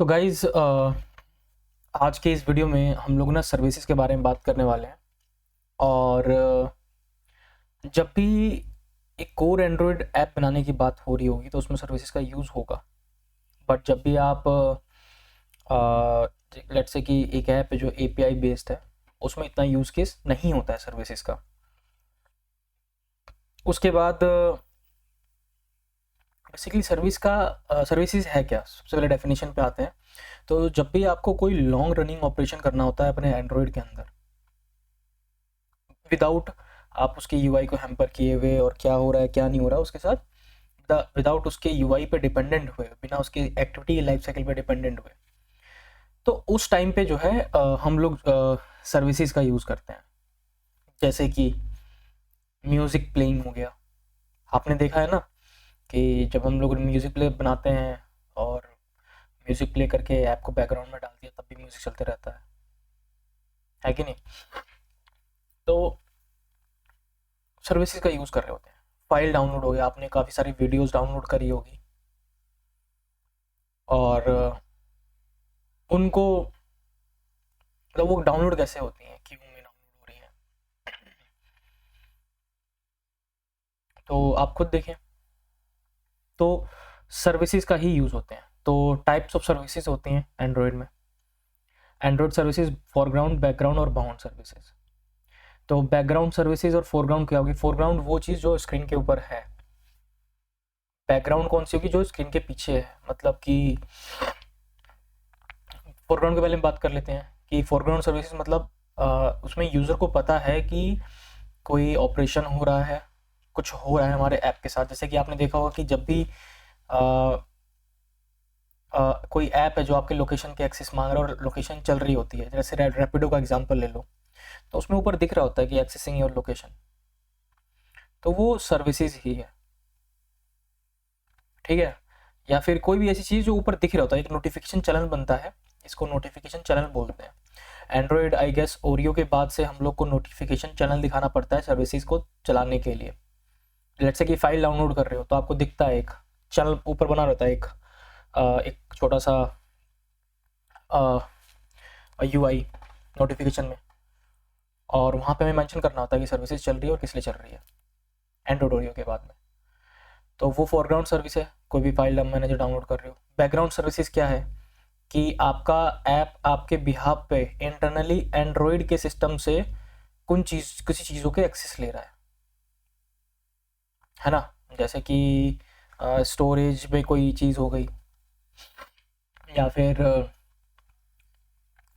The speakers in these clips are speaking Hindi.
तो गाइज़ आज के इस वीडियो में हम लोग ना सर्विसेज के बारे में बात करने वाले हैं। और जब भी एक कोर एंड्रॉयड ऐप बनाने की बात हो रही होगी तो उसमें सर्विसेज का यूज़ होगा। बट जब भी आप लेट्स से कि एक ऐप है जो एपीआई बेस्ड है, उसमें इतना यूज़ केस नहीं होता है सर्विसेज का। उसके बाद बेसिकली सर्विसेज है क्या, सबसे पहले डेफिनेशन पे आते हैं। तो जब भी आपको कोई लॉन्ग रनिंग ऑपरेशन करना होता है अपने एंड्रॉयड के अंदर, विदाउट आप उसके यूआई को हैम्पर किए हुए और क्या हो रहा है क्या नहीं हो रहा है उसके साथ, विदाउट उसके यूआई पे डिपेंडेंट हुए, बिना उसके एक्टिविटी लाइफ साइकिल पे डिपेंडेंट हुए, तो उस टाइम पे जो है हम लोग सर्विसेज का यूज़ करते हैं। जैसे कि म्यूज़िक प्लेइंग हो गया। आपने देखा है ना कि जब हम लोग म्यूज़िक प्ले बनाते हैं और म्यूज़िक प्ले करके ऐप को बैकग्राउंड में डाल दिया तब भी म्यूज़िक चलते रहता है कि नहीं। तो सर्विसेज का यूज़ कर रहे होते हैं। फाइल डाउनलोड हो गया, आपने काफ़ी सारी वीडियोस डाउनलोड करी होगी और उनको मतलब वो डाउनलोड कैसे होती हैं, क्यों में डाउनलोड हो रही हैं, तो आप खुद देखें। तो सर्विसेज का ही यूज़ होते हैं। तो टाइप्स ऑफ सर्विसेज होती हैं एंड्रॉयड में। एंड्रॉयड सर्विसेज फोरग्राउंड, बैकग्राउंड और बाउंड सर्विसेज। तो बैकग्राउंड सर्विसेज और फोरग्राउंड क्या होगी? फोरग्राउंड वो चीज़ जो स्क्रीन के ऊपर है। बैकग्राउंड कौन सी होगी? जो स्क्रीन के पीछे है। मतलब कि फोरग्राउंड के बारे में बात कर लेते हैं कि फोरग्राउंड सर्विसेज मतलब उसमें यूज़र को पता है कि कोई ऑपरेशन हो रहा है, कुछ हो रहा है हमारे ऐप के साथ। जैसे कि आपने देखा होगा कि जब भी कोई ऐप है जो आपके लोकेशन के एक्सेस मांग रहा है और लोकेशन चल रही होती है, जैसे रैपिडो का एग्जांपल ले लो, तो उसमें ऊपर दिख रहा होता है कि एक्सेसिंग योर लोकेशन, तो वो सर्विसेज ही है, ठीक है। या फिर कोई भी ऐसी चीज़ जो ऊपर दिख रहा होता है, एक नोटिफिकेशन चैनल बनता है, इसको नोटिफिकेशन चैनल बोलते हैं। एंड्रॉयड आई गेस ओरियो के बाद से हम लोग को नोटिफिकेशन चैनल दिखाना पड़ता है सर्विसेज को चलाने के लिए। लेट्स से कि फाइल डाउनलोड कर रहे हो तो आपको दिखता है एक चैनल ऊपर बना रहता है, एक छोटा सा यूआई नोटिफिकेशन में, और वहाँ पे हमें मेंशन करना होता है कि सर्विसेज चल रही है और किस लिए चल रही है एंड्रॉयड ओरियो के बाद में। तो वो फोरग्राउंड सर्विस है, कोई भी फाइल मैनेजर डाउनलोड कर रहे हो। बैकग्राउंड सर्विसेज क्या है कि आपका ऐप आपके बिहाफ पे इंटरनली एंड्रॉयड के सिस्टम से किसी चीज़ों के एक्सेस ले रहा है ना। जैसे कि स्टोरेज में कोई चीज़ हो गई, या फिर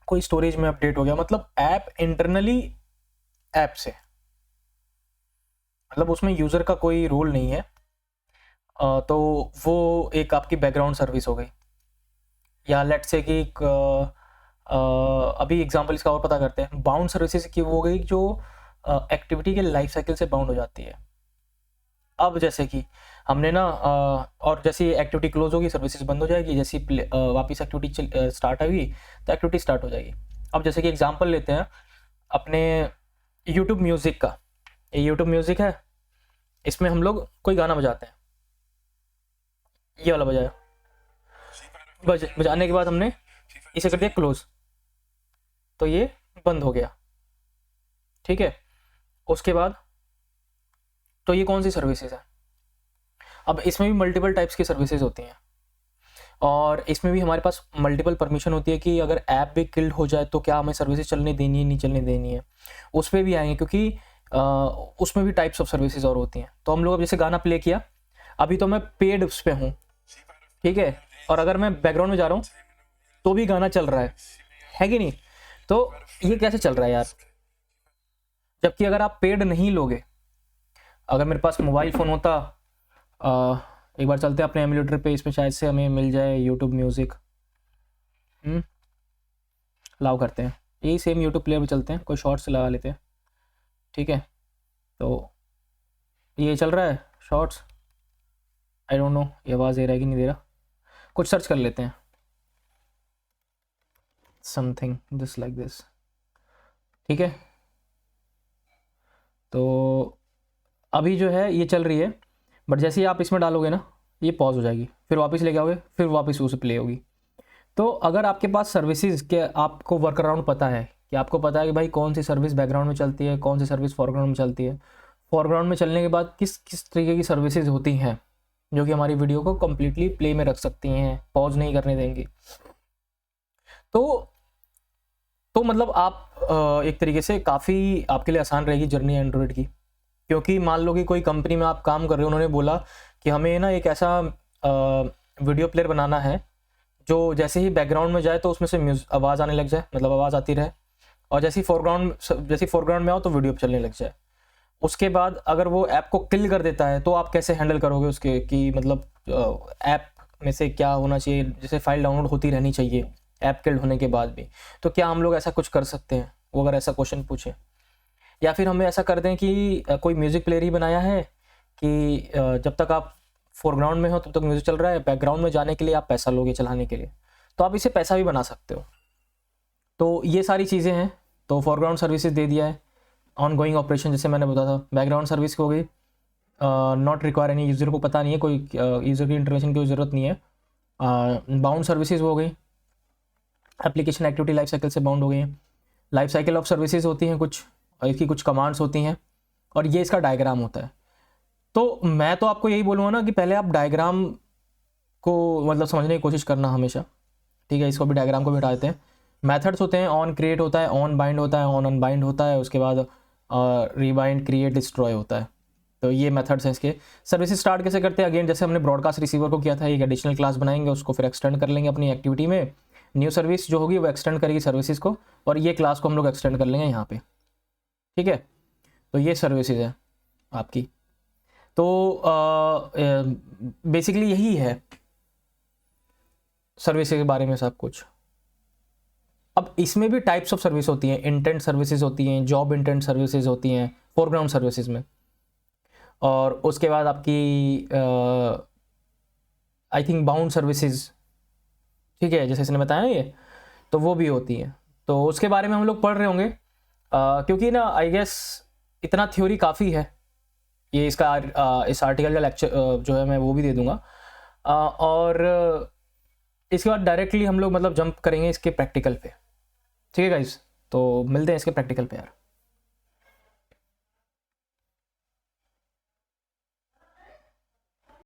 कोई स्टोरेज में अपडेट हो गया, मतलब ऐप इंटरनली ऐप से, मतलब उसमें यूज़र का कोई रोल नहीं है। तो वो एक आपकी बैकग्राउंड सर्विस हो गई। या लेट्स से कि अभी एग्जांपल इसका और पता करते हैं। बाउंड सर्विसेज की वो हो गई जो एक्टिविटी के लाइफ साइकिल से बाउंड हो जाती है। अब जैसे कि हमने ना और जैसे एक्टिविटी क्लोज होगी सर्विसेज बंद हो जाएगी, जैसी वापस एक्टिविटी स्टार्ट होगी तो एक्टिविटी स्टार्ट हो जाएगी। अब जैसे कि एग्जांपल लेते हैं अपने यूट्यूब म्यूज़िक का। ये यूट्यूब म्यूज़िक है, इसमें हम लोग कोई गाना बजाते हैं, ये वाला बजाया, बजाने के बाद हमने इसे कर दिया क्लोज, तो ये बंद हो गया, ठीक है। उसके बाद तो ये कौन सी सर्विसेज है? अब इसमें भी मल्टीपल टाइप्स की सर्विसेज होती हैं और इसमें भी हमारे पास मल्टीपल परमिशन होती है कि अगर ऐप भी किल्ड हो जाए तो क्या हमें सर्विसेज चलने देनी है, नहीं चलने देनी है, उस पर भी आएंगे, क्योंकि उसमें भी टाइप्स ऑफ सर्विसेज और होती हैं। तो हम लोग अब जैसे गाना प्ले किया, अभी तो मैं पेड उस पर हूँ, ठीक है, और अगर मैं बैकग्राउंड में जा रहा हूँ तो भी गाना चल रहा है कि नहीं। तो ये कैसे चल रहा है यार? जबकि अगर आप पेड नहीं लोगे, अगर मेरे पास मोबाइल फ़ोन होता, एक बार चलते हैं अपने एमुलेटर पे, इसमें शायद से हमें मिल जाए यूट्यूब म्यूज़िक। लाव करते हैं, यही सेम यूट्यूब प्लेयर पे चलते हैं, कोई शॉर्ट्स लगा लेते हैं, ठीक है। तो ये चल रहा है शॉर्ट्स, आई डोंट नो ये आवाज़ दे रहा है कि नहीं दे रहा, कुछ सर्च कर लेते हैं, समथिंग जस्ट लाइक दिस, ठीक है। तो अभी जो है ये चल रही है, बट जैसे ही आप इसमें डालोगे ना ये पॉज हो जाएगी, फिर वापस लेके आओगे, फिर वापस उसे प्ले होगी। तो अगर आपके पास सर्विसेज के आपको वर्क अराउंड पता है कि आपको पता है कि भाई कौन सी सर्विस बैकग्राउंड में चलती है, कौन सी सर्विस फॉरग्राउंड में चलती है, फॉरग्राउंड में चलने के बाद किस किस तरीके की सर्विसेज होती हैं जो कि हमारी वीडियो को कम्प्लीटली प्ले में रख सकती हैं, पॉज नहीं करने देंगी, तो मतलब आप एक तरीके से काफ़ी आपके लिए आसान रहेगी जर्नी एंड्रॉयड की। क्योंकि मान लो कि कोई कंपनी में आप काम कर रहे हो, उन्होंने बोला कि हमें ना एक ऐसा वीडियो प्लेयर बनाना है जो जैसे ही बैकग्राउंड में जाए तो उसमें से आवाज़ आने लग जाए, मतलब आवाज़ आती रहे, और जैसे ही फोरग्राउंड में आओ तो वीडियो चलने लग जाए। उसके बाद अगर वो ऐप को किल कर देता है तो आप कैसे हैंडल करोगे उसके, कि मतलब ऐप में से क्या होना चाहिए, जैसे फाइल डाउनलोड होती रहनी चाहिए ऐप किल्ड होने के बाद भी, तो क्या हम लोग ऐसा कुछ कर सकते हैं, वो अगर ऐसा क्वेश्चन पूछे। या फिर हमें ऐसा कर दें कि कोई म्यूज़िक प्लेयर ही बनाया है कि जब तक आप फोरग्राउंड में हो तब तक म्यूज़िक चल रहा है, बैकग्राउंड में जाने के लिए आप पैसा लोगे चलाने के लिए, तो आप इसे पैसा भी बना सकते हो। तो ये सारी चीज़ें हैं। तो फोरग्राउंड सर्विसेज दे दिया है, ऑन गोइंग ऑपरेशन जैसे मैंने बताया था, बैकग्राउंड सर्विस हो गई, नॉट रिक्वायर एनी, यूज़र को पता नहीं है, कोई यूज़र की इंटरवेंशन की ज़रूरत नहीं है। बाउंड सर्विसेज हो गई, एप्लीकेशन एक्टिविटी लाइफ साइकिल से बाउंड हो गई हैं। लाइफ साइकिल ऑफ सर्विसेज होती हैं कुछ, और इसकी कुछ कमांड्स होती हैं, और ये इसका डायग्राम होता है। तो मैं तो आपको यही बोलूँगा ना कि पहले आप डायग्राम को मतलब समझने की कोशिश करना हमेशा, ठीक है। इसको भी डायग्राम को भी हटा देते हैं। मेथड्स होते हैं, ऑन क्रिएट होता है, ऑन बाइंड होता है, ऑन अनबाइंड होता है, उसके बाद रीबाइंड, क्रिएट, डिस्ट्रॉय होता है। तो ये मेथड्स हैं इसके। सर्विसेज स्टार्ट कैसे करते हैं, अगेन जैसे हमने ब्रॉडकास्ट रिसीवर को किया था, एक एडिशनल क्लास बनाएंगे, उसको फिर एक्सटेंड कर लेंगे अपनी एक्टिविटी में। न्यू सर्विस जो होगी वो एक्सटेंड करेगी सर्विसेज को, और ये क्लास को हम लोग एक्सटेंड कर लेंगे यहाँ पे, ठीक है। तो ये सर्विसेज है आपकी। तो बेसिकली यही है सर्विस के बारे में सब कुछ। अब इसमें भी टाइप्स ऑफ सर्विस होती हैं, इंटेंट सर्विसेज होती हैं, जॉब इंटेंट सर्विसेज होती हैं फोरग्राउंड सर्विसेज में, और उसके बाद आपकी आई थिंक बाउंड सर्विसेज, ठीक है, जैसे इसने बताया ये, तो वो भी होती हैं। तो उसके बारे में हम लोग पढ़ रहे होंगे, क्योंकि ना आई गेस इतना थ्योरी काफ़ी है। ये इसका इस आर्टिकल का लेक्चर जो है मैं वो भी दे दूंगा, और इसके बाद डायरेक्टली हम लोग मतलब जंप करेंगे इसके प्रैक्टिकल पे, ठीक है गाइस। तो मिलते हैं इसके प्रैक्टिकल पे यार।